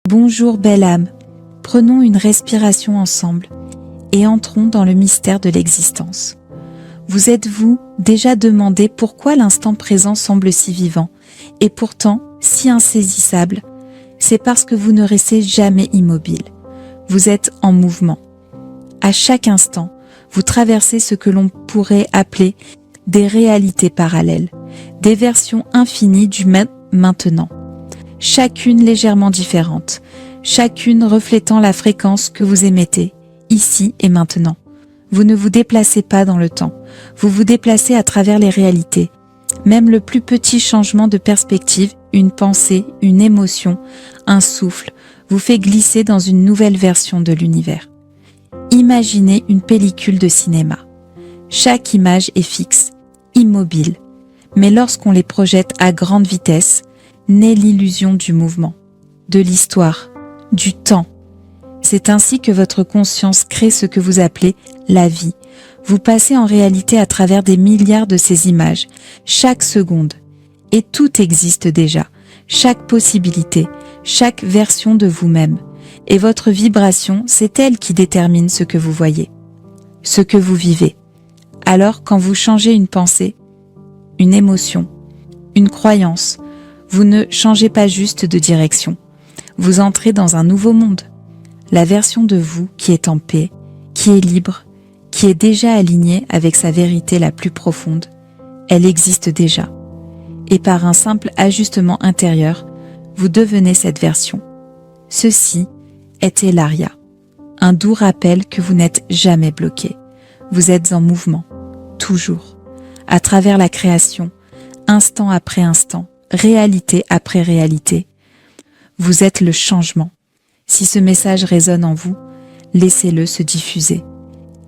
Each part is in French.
Bonjour belle âme, prenons une respiration ensemble et entrons dans le mystère de l'existence. Vous êtes-vous déjà demandé pourquoi l'instant présent semble si vivant et pourtant si insaisissable? C'est parce que vous ne restez jamais immobile. Vous êtes en mouvement. À chaque instant, vous traversez ce que l'on pourrait appeler des réalités parallèles, des versions infinies du maintenant. Chacune légèrement différente, chacune reflétant la fréquence que vous émettez, ici et maintenant. Vous ne vous déplacez pas dans le temps, vous vous déplacez à travers les réalités. Même le plus petit changement de perspective, une pensée, une émotion, un souffle, vous fait glisser dans une nouvelle version de l'univers. Imaginez une pellicule de cinéma. Chaque image est fixe, immobile, mais lorsqu'on les projette à grande vitesse, naît l'illusion du mouvement, de l'histoire, du temps. C'est ainsi que votre conscience crée ce que vous appelez la vie. Vous passez en réalité à travers des milliards de ces images, chaque seconde. Et tout existe déjà, chaque possibilité, chaque version de vous-même. Et votre vibration, c'est elle qui détermine ce que vous voyez, ce que vous vivez. Alors quand vous changez une pensée, une émotion, une croyance, vous ne changez pas juste de direction. Vous entrez dans un nouveau monde. La version de vous qui est en paix, qui est libre, qui est déjà alignée avec sa vérité la plus profonde, elle existe déjà. Et par un simple ajustement intérieur, vous devenez cette version. Ceci est Elaria, un doux rappel que vous n'êtes jamais bloqué. Vous êtes en mouvement, toujours, à travers la création, instant après instant, réalité après réalité. Vous êtes le changement. Si ce message résonne en vous, laissez-le se diffuser.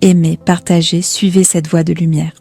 Aimez, partagez, suivez cette voie de lumière.